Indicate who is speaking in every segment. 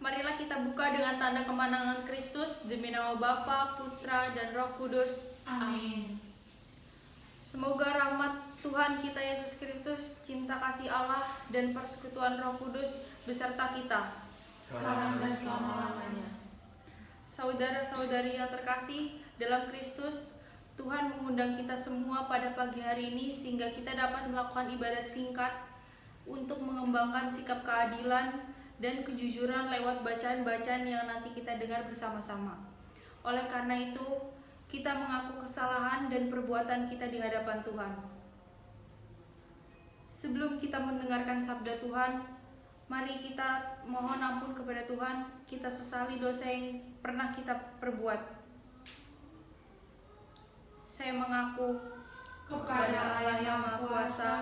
Speaker 1: Marilah kita buka dengan tanda kemenangan Kristus demi nama Bapa, Putra, dan Roh Kudus.
Speaker 2: Amin.
Speaker 1: Semoga rahmat Tuhan kita Yesus Kristus, cinta kasih Allah, dan persekutuan Roh Kudus beserta kita
Speaker 2: Sekarang dan selama-lamanya.
Speaker 1: Saudara-saudari yang terkasih dalam Kristus, Tuhan mengundang kita semua pada pagi hari ini sehingga kita dapat melakukan ibadat singkat untuk mengembangkan sikap keadilan dan kejujuran lewat bacaan-bacaan yang nanti kita dengar bersama-sama. Oleh karena itu, kita mengaku kesalahan dan perbuatan kita di hadapan Tuhan. Sebelum kita mendengarkan sabda Tuhan, mari kita mohon ampun kepada Tuhan, kita sesali dosa yang pernah kita perbuat. Saya mengaku kepada Allah yang Maha Kuasa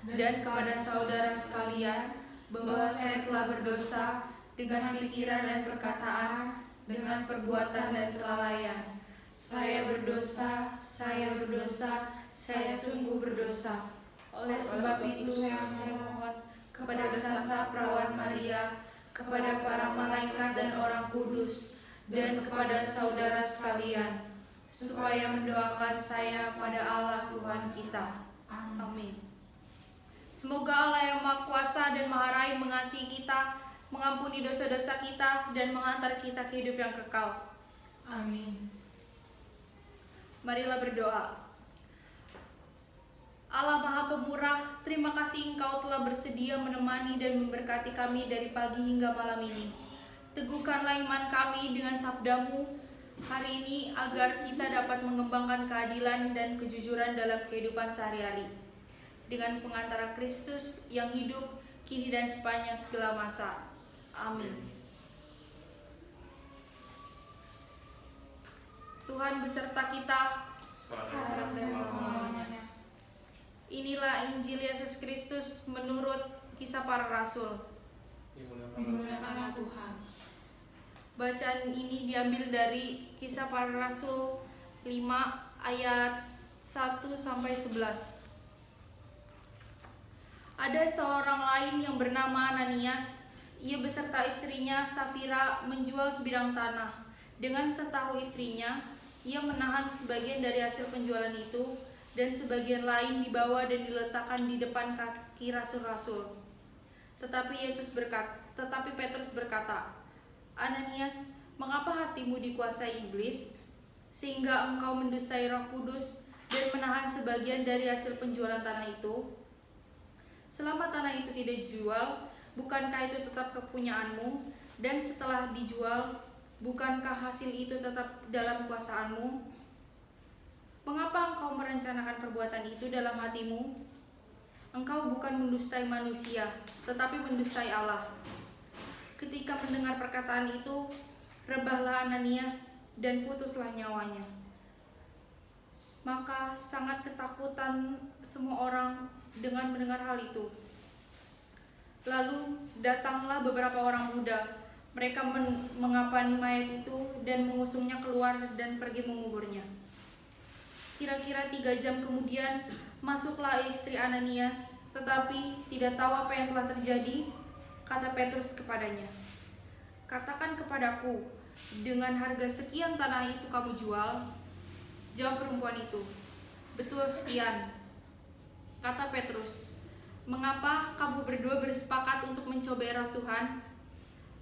Speaker 1: dan kepada saudara sekalian bahwa saya telah berdosa dengan pikiran dan perkataan, dengan perbuatan dan kelalaian. Saya berdosa, saya sungguh berdosa. Oleh sebab itu, saya mohon kepada Santa Perawan Maria, kepada para malaikat dan orang kudus, dan kepada saudara sekalian, supaya mendoakan saya pada Allah Tuhan kita. Amin. Semoga Allah yang Maha Kuasa dan Maha Rai mengasihi kita, mengampuni dosa-dosa kita, dan menghantar kita ke hidup yang kekal.
Speaker 2: Amin.
Speaker 1: Marilah berdoa. Allah Maha Pemurah, terima kasih Engkau telah bersedia menemani dan memberkati kami dari pagi hingga malam ini. Teguhkanlah iman kami dengan sabda-Mu hari ini agar kita dapat mengembangkan keadilan dan kejujuran dalam kehidupan sehari-hari. Dengan pengantara Kristus yang hidup kini dan sepanjang segala masa. Amin. Tuhan beserta kita
Speaker 2: Sekarang dan selama-lamanya.
Speaker 1: Inilah Injil Yesus Kristus menurut Kisah Para Rasul.
Speaker 2: Dimuliakanlah Tuhan.
Speaker 1: Bacaan ini diambil dari Kisah Para Rasul 5 ayat 1 sampai 11. Ada seorang lain yang bernama Ananias. Ia beserta istrinya Safira menjual sebidang tanah. Dengan setahu istrinya, ia menahan sebagian dari hasil penjualan itu dan sebagian lain dibawa dan diletakkan di depan kaki rasul-rasul. Tetapi Petrus berkata, "Ananias, mengapa hatimu dikuasai iblis sehingga engkau mendustai Roh Kudus dan menahan sebagian dari hasil penjualan tanah itu? Selama tanah itu tidak dijual, bukankah itu tetap kepunyaanmu? Dan setelah dijual, bukankah hasil itu tetap dalam kuasaanmu? Mengapa engkau merencanakan perbuatan itu dalam hatimu? Engkau bukan mendustai manusia, tetapi mendustai Allah." Ketika mendengar perkataan itu, rebahlah Ananias dan putuslah nyawanya. Maka sangat ketakutan semua orang dengan mendengar hal itu. Lalu datanglah beberapa orang muda. Mereka mengapani mayat itu dan mengusungnya keluar dan pergi menguburnya. Kira-kira 3 jam kemudian masuklah istri Ananias, tetapi tidak tahu apa yang telah terjadi. Kata Petrus kepadanya, "Katakan kepadaku, dengan harga sekian tanah itu kamu jual?" Jawab perempuan itu, "Betul sekian." Kata Petrus, "Mengapa kamu berdua bersepakat untuk mencobai Roh Tuhan?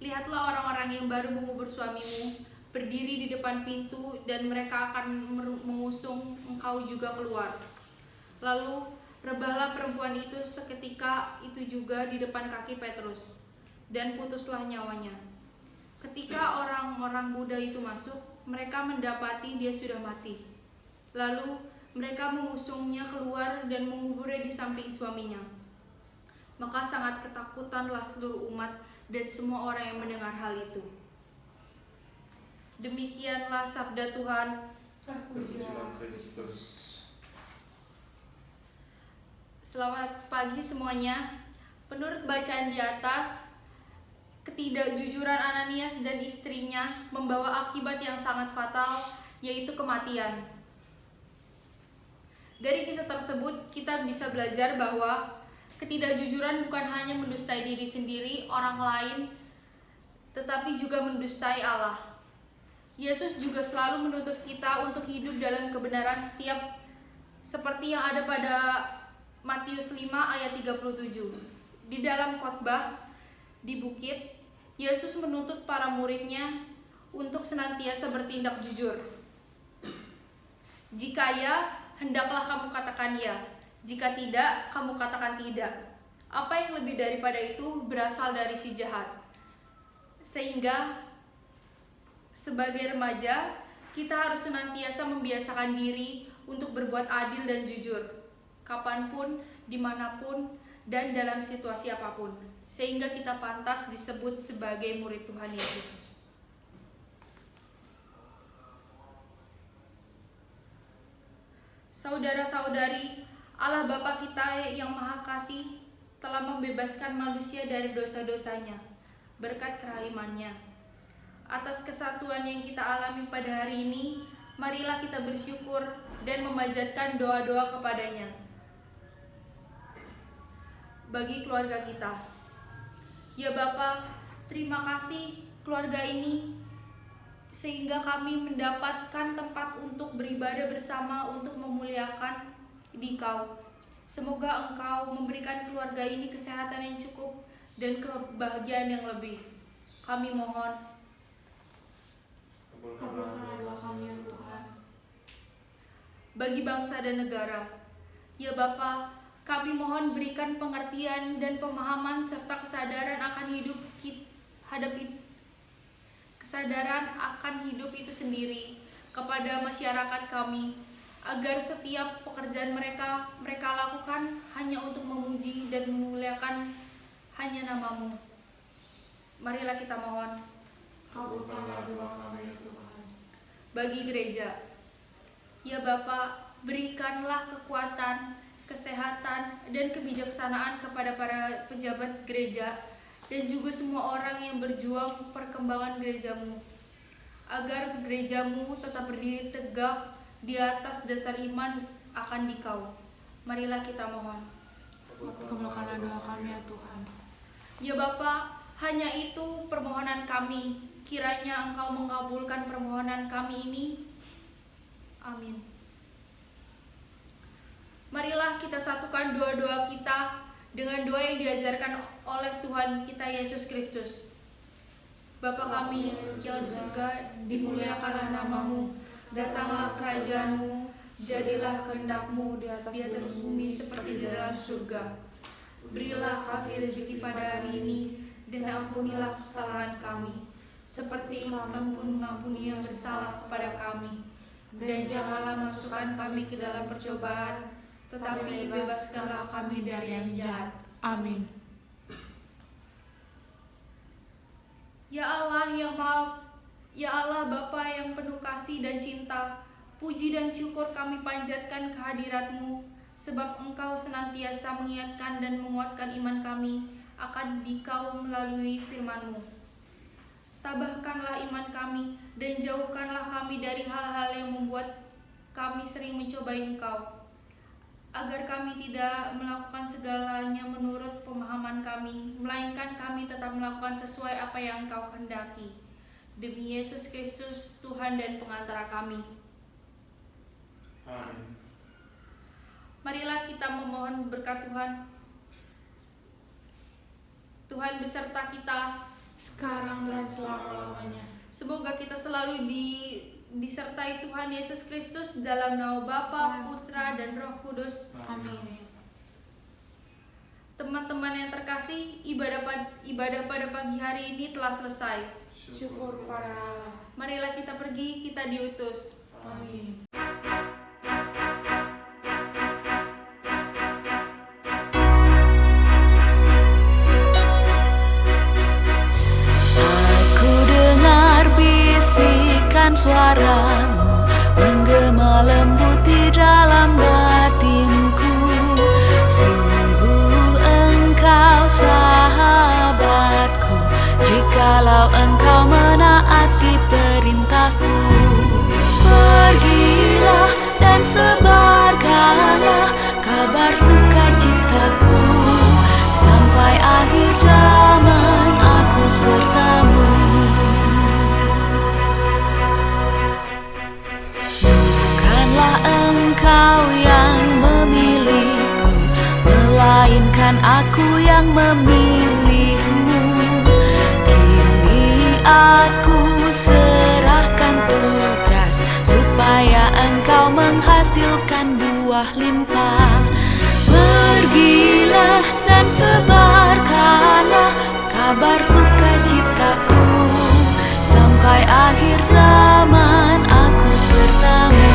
Speaker 1: Lihatlah orang-orang yang baru mengubur suamimu berdiri di depan pintu dan mereka akan mengusung engkau juga keluar." Lalu rebahlah perempuan itu seketika itu juga di depan kaki Petrus, dan putuslah nyawanya. Ketika orang-orang muda itu masuk, mereka mendapati dia sudah mati. Lalu mereka mengusungnya keluar dan menguburnya di samping suaminya. Maka sangat ketakutanlah seluruh umat dan semua orang yang mendengar hal itu. Demikianlah sabda Tuhan.
Speaker 2: Terpujilah Kristus.
Speaker 1: Selamat pagi semuanya. Menurut bacaan di atas, ketidakjujuran Ananias dan istrinya membawa akibat yang sangat fatal, yaitu kematian. Dari kisah tersebut, kita bisa belajar bahwa ketidakjujuran bukan hanya mendustai diri sendiri, orang lain, tetapi juga mendustai Allah. Yesus juga selalu menuntut kita untuk hidup dalam kebenaran setiap seperti yang ada pada Matius 5 ayat 37. Di dalam khotbah di bukit, Yesus menuntut para muridnya untuk senantiasa bertindak jujur. Jika ya, hendaklah kamu katakan ya. Jika tidak, kamu katakan tidak. Apa yang lebih daripada itu berasal dari si jahat. Sehingga sebagai remaja, kita harus senantiasa membiasakan diri untuk berbuat adil dan jujur, kapanpun, dimanapun, dan dalam situasi apapun, sehingga kita pantas disebut sebagai murid Tuhan Yesus. Saudara-saudari, Allah Bapa kita yang Maha Kasih telah membebaskan manusia dari dosa-dosanya berkat kerahiman-Nya. Atas kesatuan yang kita alami pada hari ini, marilah kita bersyukur dan memanjatkan doa-doa kepadanya. Bagi keluarga kita, ya Bapa, terima kasih keluarga ini sehingga kami mendapatkan tempat untuk beribadah bersama untuk memuliakan Engkau. Semoga Engkau memberikan keluarga ini kesehatan yang cukup dan kebahagiaan yang lebih. Kami mohon.
Speaker 2: Kabulkanlah doa kami ya Tuhan.
Speaker 1: Bagi bangsa dan negara, ya Bapa, kami mohon berikan pengertian dan pemahaman serta kesadaran akan hidup kesadaran akan hidup itu sendiri kepada masyarakat kami, agar setiap pekerjaan mereka lakukan hanya untuk memuji dan memuliakan hanya nama-Mu. Marilah kita mohon.
Speaker 2: Kabulkanlah doa kami ya Tuhan.
Speaker 1: Bagi gereja, ya Bapa, berikanlah kekuatan, kesehatan, dan kebijaksanaan kepada para pejabat gereja dan juga semua orang yang berjuang perkembangan gerejamu, agar gerejamu tetap berdiri tegak di atas dasar iman akan Dikau. Marilah kita mohon.
Speaker 2: Kabulkanlah doa kami ya Tuhan.
Speaker 1: Ya Bapa, hanya itu permohonan kami. Kiranya Engkau mengabulkan permohonan kami ini. Amin. Marilah kita satukan doa-doa kita dengan doa yang diajarkan oleh Tuhan kita Yesus Kristus. Bapa kami yang di surga, dimuliakanlah namamu, datanglah kerajaanmu, jadilah kehendak-Mu di atas bumi seperti di dalam surga. Berilah kami rezeki pada hari ini, dan ampunilah kesalahan kami, seperti kami pun mengampuni yang bersalah kepada kami. Dan janganlah masukkan kami ke dalam percobaan, tetapi bebaskanlah kami dari yang jahat.
Speaker 2: Amin.
Speaker 1: Ya Allah yang maha, ya Allah Bapa yang penuh kasih dan cinta, puji dan syukur kami panjatkan kehadirat-Mu, sebab Engkau senantiasa mengingatkan dan menguatkan iman kami akan Dikau melalui firman-Mu. Tabahkanlah iman kami dan jauhkanlah kami dari hal-hal yang membuat kami sering mencobai Engkau, agar kami tidak melakukan segalanya menurut pemahaman kami, melainkan kami tetap melakukan sesuai apa yang Engkau kehendaki. Demi Yesus Kristus, Tuhan dan pengantara kami.
Speaker 2: Amin.
Speaker 1: Marilah kita memohon berkat Tuhan. Tuhan beserta kita
Speaker 2: Sekarang dan selama-lamanya.
Speaker 1: Semoga kita selalu disertai Tuhan Yesus Kristus dalam nama Bapa, Putra, dan Roh Kudus.
Speaker 2: Amin.
Speaker 1: Teman-teman yang terkasih, ibadah pada pagi hari ini telah selesai.
Speaker 2: Syukur pada Allah.
Speaker 1: Marilah kita pergi, kita diutus.
Speaker 2: Amin.
Speaker 3: Suaramu menggema lembut di dalam batinku. Sungguh Engkau sahabatku, jikalau Engkau menaati perintahku. Pergilah dan sebarkanlah kabar sukacitaku, sampai akhir zaman aku sertamu. Engkau yang memilihku, melainkan aku yang memilihmu. Kini aku serahkan tugas, supaya Engkau menghasilkan buah limpah. Pergilah dan sebarkanlah kabar sukacitaku, sampai akhir zaman aku sertamu.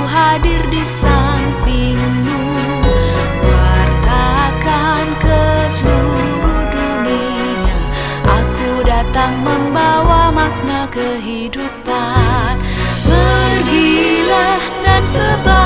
Speaker 3: Hadir di sampingmu, wartakan ke seluruh dunia. Aku datang membawa makna kehidupan. Pergilah dan sebarkanlah